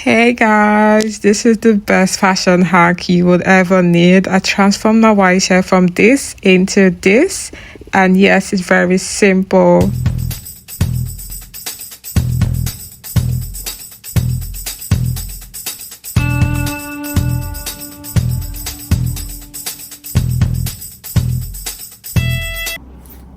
Hey guys, this is the best fashion hack you would ever need. I transformed my white shirt from this into this, and yes, it's very simple.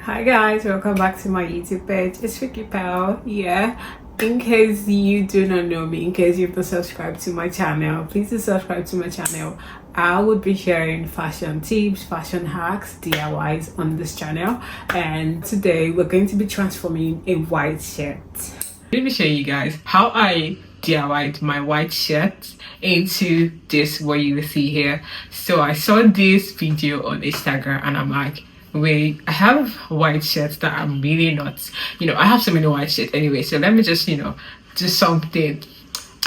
Hi guys, welcome back to my YouTube page. It's Vicky Pal. Yeah, in case you do not know me, in case you've not subscribed to my channel, please do subscribe to my channel. I would be sharing fashion tips, fashion hacks, DIYs on this channel, and today we're going to be transforming a white shirt. Let me show you guys how I DIYed my white shirt into this what you see here. So I saw this video on Instagram and I'm like, wait, I have white shirts that I'm really not, I have so many white shirts anyway, so let me just, do something.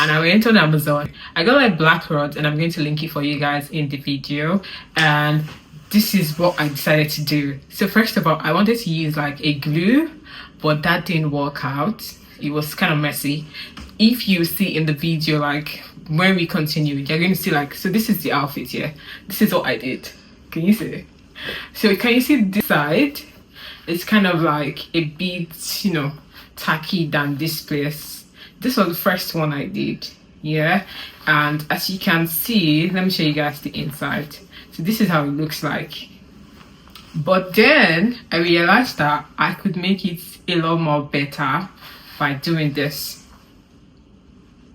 And I went on Amazon. I got like black rods, and I'm going to link it for you guys in the video. And this is what I decided to do. So first of all, I wanted to use like a glue, but that didn't work out. It was kind of messy. If you see in the video, like when we continue, you're going to see like, so this is the outfit here. This is what I did. Can you see? So can you see this side? It's kind of like a bit, tacky than this place. This was the first one I did, yeah. And as you can see, let me show you guys the inside. So this is how it looks like. But then I realized that I could make it a lot more better by doing this,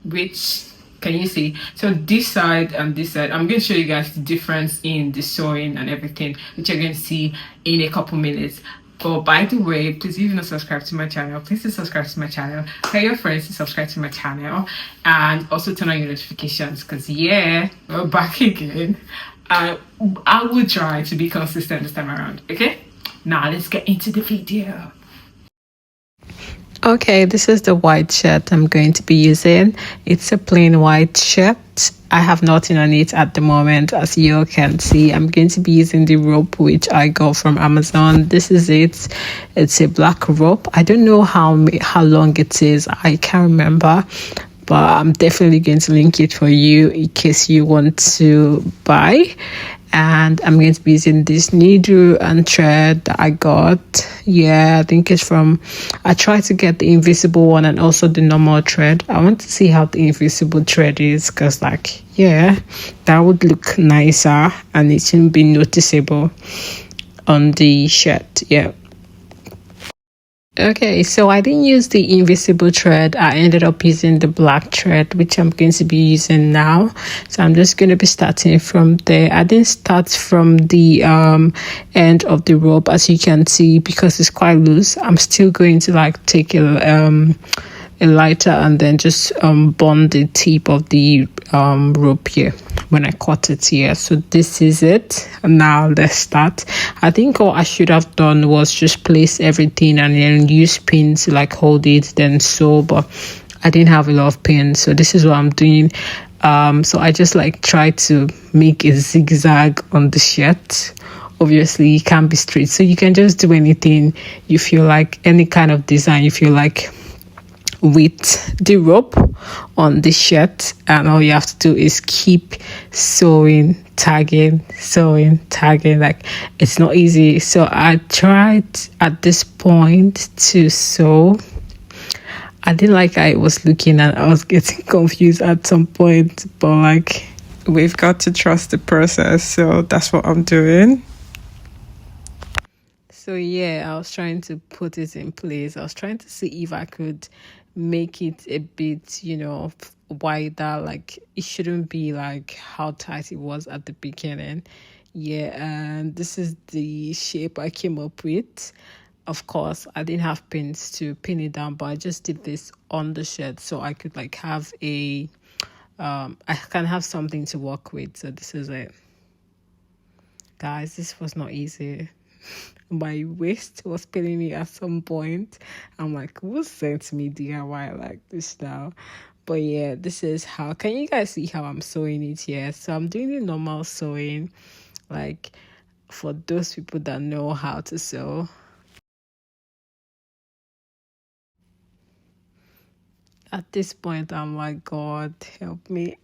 which can you see? So this side and this side, I'm going to show you guys the difference in the sewing and everything, which you're going to see in a couple minutes. But by the way, please, if you're not subscribed to my channel, please do subscribe to my channel. Tell your friends to subscribe to my channel, and also turn on your notifications, because yeah, we're back again. I will try to be consistent this time around. Okay, now let's get into the video. Okay, this is the white shirt I'm going to be using. It's a plain white shirt. I have nothing on it at the moment. As you can see, I'm going to be using the rope which I got from Amazon. This is it. It's a black rope. I don't know how long it is. I can't remember, but I'm definitely going to link it for you in case you want to buy. And I'm going to be using this needle and thread that I got. Yeah, I think it's from, I tried to get the invisible one and also the normal thread. I want to see how the invisible thread is, because like, yeah, that would look nicer and it shouldn't be noticeable on the shirt. Yeah. Okay, so I didn't use the invisible thread. I ended up using the black thread, which I'm going to be using now. So I'm just going to be starting from there. I didn't start from the end of the rope, as you can see, because it's quite loose. I'm still going to like take a lighter and then just bond the tip of the rope here when I cut it here. So this is it. Now let's start. I think what I should have done was just place everything and then use pins to like hold it, then sew, but I didn't have a lot of pins, so this is what I'm doing. So I just like try to make a zigzag on the shirt. Obviously it can't be straight, so you can just do anything you feel like, any kind of design you feel like with the rope on the shirt, and all you have to do is keep sewing, tagging. Like, it's not easy. So I tried at this point to sew. I didn't like I was looking, and I was getting confused at some point, but like, we've got to trust the process, so that's what I'm doing. So yeah, I was trying to put it in place. I was trying to see if I could make it a bit, wider. Like, it shouldn't be like how tight it was at the beginning. Yeah, and this is the shape I came up with. Of course, I didn't have pins to pin it down, but I just did this on the shirt so I could like have a I can have something to work with. So this is it. Guys, this was not easy. My waist was paining me at some point. I'm like, who sent me DIY like this now? But yeah, this is how, can you guys see how I'm sewing it here? So I'm doing the normal sewing, like for those people that know how to sew. At this point, I'm like, God, help me.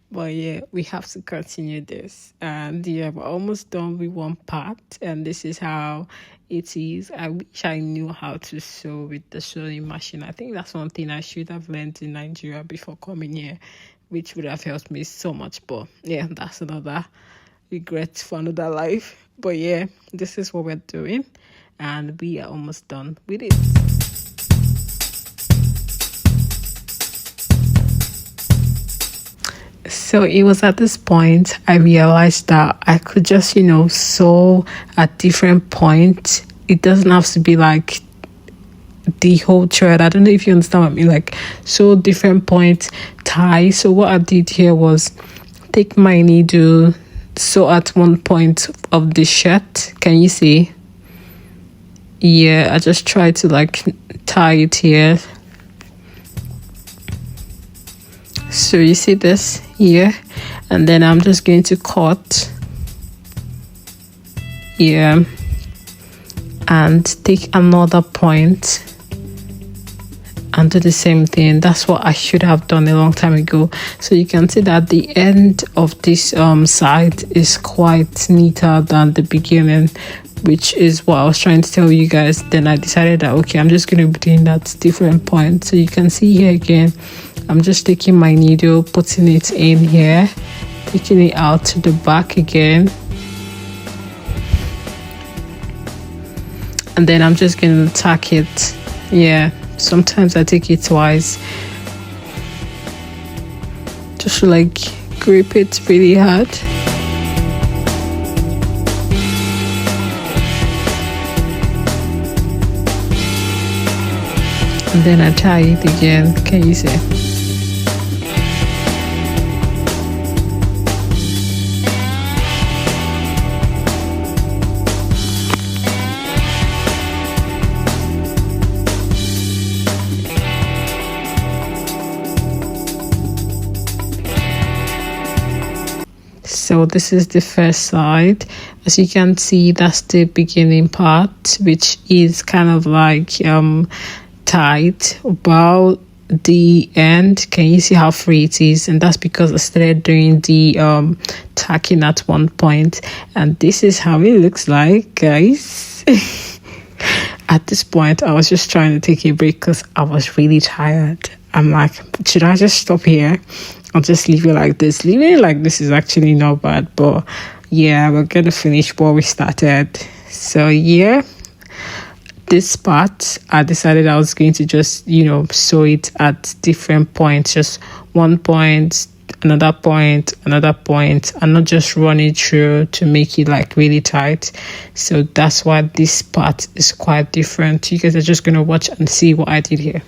But yeah, we have to continue this. And yeah, we're almost done with one part. And this is how it is. I wish I knew how to sew with the sewing machine. I think that's one thing I should have learned in Nigeria before coming here, which would have helped me so much. But yeah, that's another regret for another life. But yeah, this is what we're doing. And we are almost done with it. So it was at this point I realized that I could just, sew at different points. It doesn't have to be like the whole thread. I don't know if you understand what I mean, like sew different points, tie. So what I did here was take my needle, sew at one point of the shirt. Can you see? Yeah, I just tried to like tie it here. So you see this here, and then I'm just going to cut here and take another point and do the same thing. That's what I should have done a long time ago. So you can see that the end of this side is quite neater than the beginning, which is what I was trying to tell you guys. Then I decided that okay, I'm just going to be doing that different point. So you can see here again, I'm just taking my needle, putting it in here, taking it out to the back again, and then I'm just going to tack it. Yeah, sometimes I take it twice, just to like grip it really hard. And then I tie it again. Can you see? So this is the first side. As you can see, that's the beginning part, which is kind of like tight about the end. Can you see how free it is? And that's because I started doing the tacking at one point, and this is how it looks like, guys. At this point I was just trying to take a break because I was really tired. I'm like, should I just stop here? I'll just leave it like this. Leaving it like this is actually not bad, but yeah, we're gonna finish what we started. So yeah, this part I decided I was going to just sew it at different points, just one point, another point, another point, and not just run it through to make it like really tight. So that's why this part is quite different. You guys are just gonna watch and see what I did here.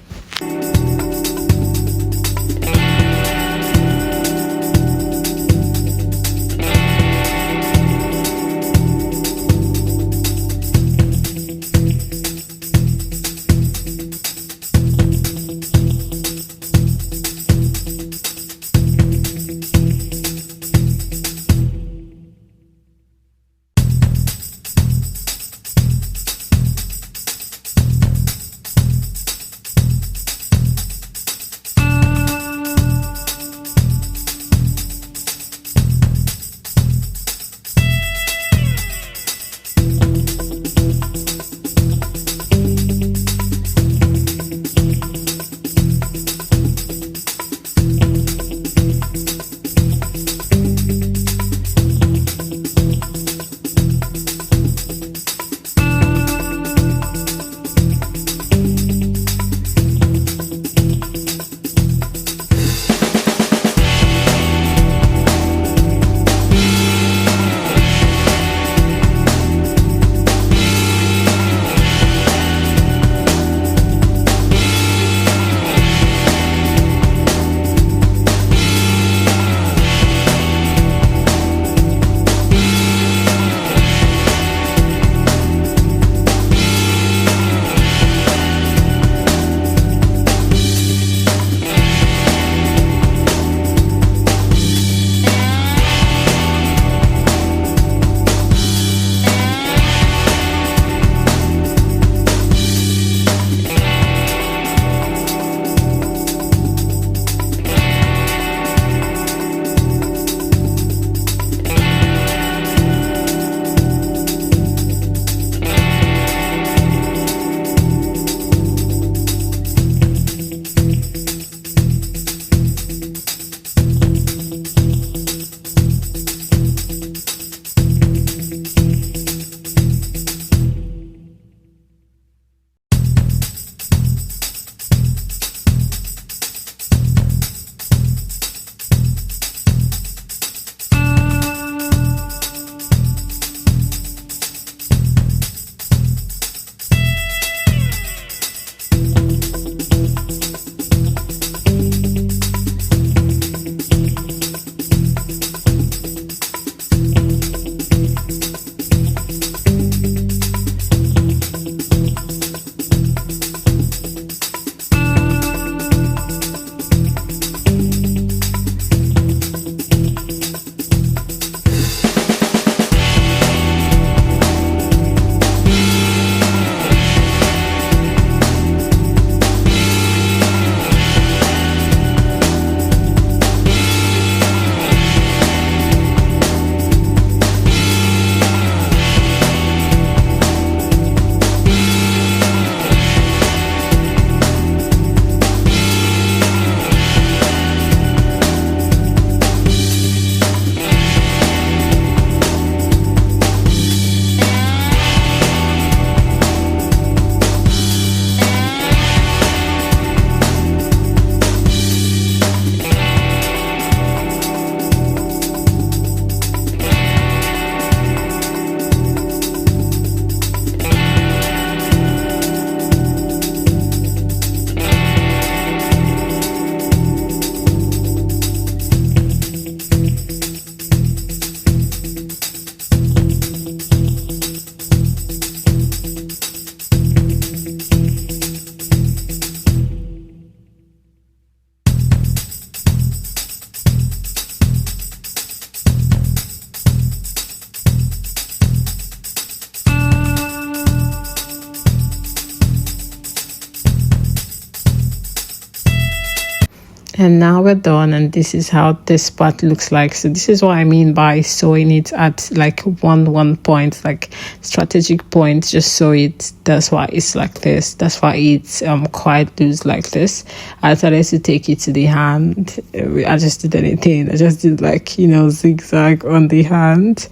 And now we're done, and this is how this part looks like. So this is what I mean by sewing it at like one point, like strategic points. Just sew it. That's why it's like this. That's why it's quite loose like this. I decided to take it to the hand. I just did anything. I just did like, you know, zigzag on the hand,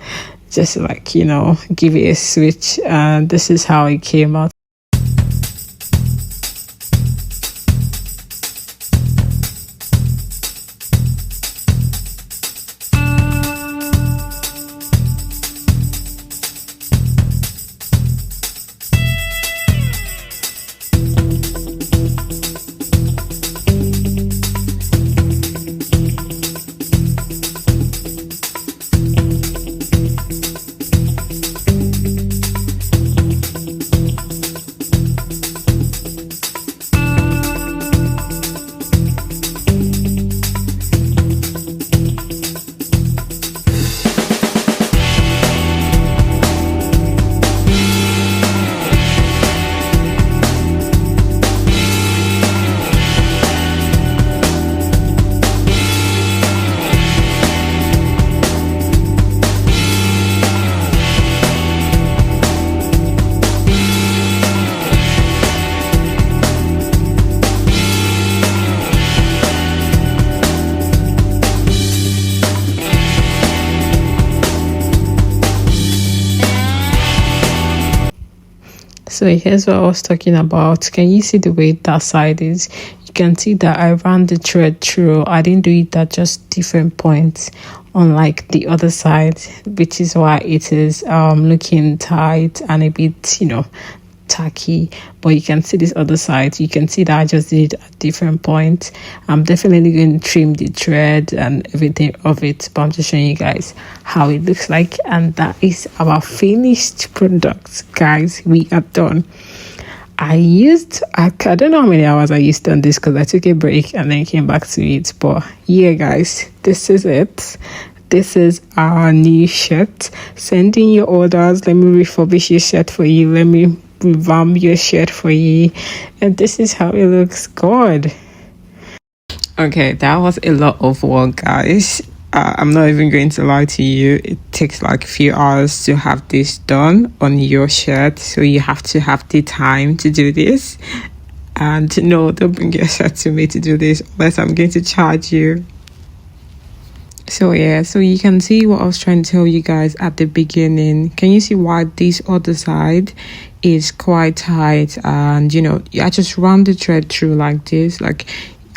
just like, you know, give it a switch. And this is how it came out. So here's what I was talking about. Can you see the way that side is? You can see that I ran the thread through. I didn't do it at just different points, unlike the other side, which is why it is looking tight and a bit, you know, tacky. But you can see this other side. You can see that I just did it at different points. I'm definitely going to trim the thread and everything of it, but I'm just showing you guys how it looks like. And that is our finished product, guys. We are done. I don't know how many hours I used on this because I took a break and then came back to it. But yeah, guys, this is it. This is our new shirt. Send in your orders. Let me refurbish your shirt for you. Let me revamp your shirt for you. And this is how it looks. God. Okay, that was a lot of work, guys. I'm not even going to lie to you. It takes like a few hours to have this done on your shirt. So you have to have the time to do this. And no, don't bring your shirt to me to do this unless I'm going to charge you. So yeah, so you can see what I was trying to tell you guys at the beginning. Can you see why this other side is quite tight? And you know, I just run the thread through like this. Like,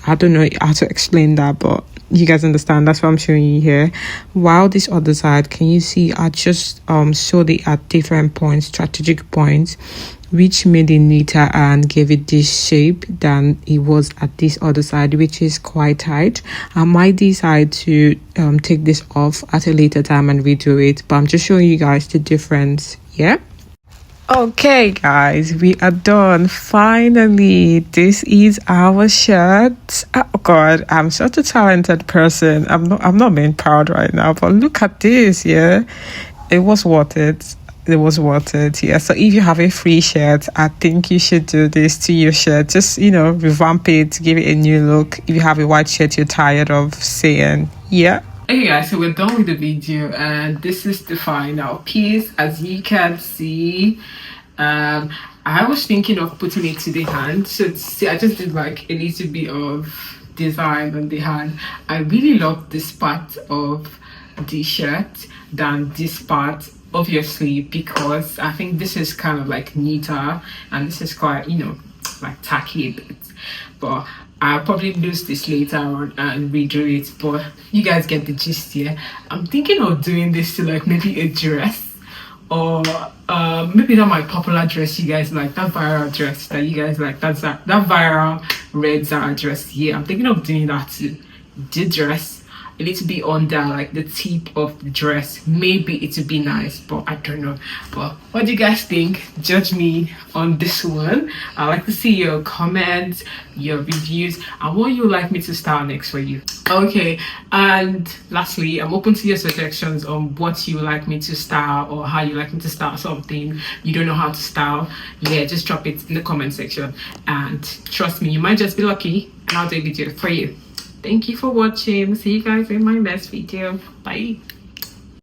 I don't know how to explain that, but you guys understand. That's what I'm showing you here. While this other side, can you see I just sewed it at different points, strategic points, which made it neater and gave it this shape than it was at this other side, which is quite tight. I might decide to take this off at a later time and redo it, but I'm just showing you guys the difference. Yeah. Okay, guys, we are done. Finally, this is our shirt. Oh God, I'm such a talented person. I'm not being proud right now, but look at this. Yeah, it was worth it. It was worth it. Yeah. So if you have a free shirt, I think you should do this to your shirt. Just, you know, revamp it, give it a new look. If you have a white shirt you're tired of seeing, yeah. Okay guys, so we're done with the video and this is the final piece. As you can see, I was thinking of putting it to the hand. So see, I just did like a little bit of design on the hand. I really love this part of the shirt than this part, obviously, because I think this is kind of like neater and this is quite, you know, like tacky a bit. But I'll probably lose this later on and redo it, but you guys get the gist here. I'm thinking of doing this to like maybe a dress, or maybe not my popular dress you guys like, that viral dress that you guys like, that viral red Zara dress here. I'm thinking of doing that to the dress. A little bit under like the tip of the dress. Maybe it would be nice, but I don't know. But what do you guys think? Judge me on this one. I'd like to see your comments, your reviews, and what you like me to style next for you. Okay, and lastly, I'm open to your suggestions on what you like me to style or how you like me to style something you don't know how to style. Yeah, just drop it in the comment section, and trust me, you might just be lucky and I'll do a video for you. Thank you for watching. See you guys in my next video. Bye.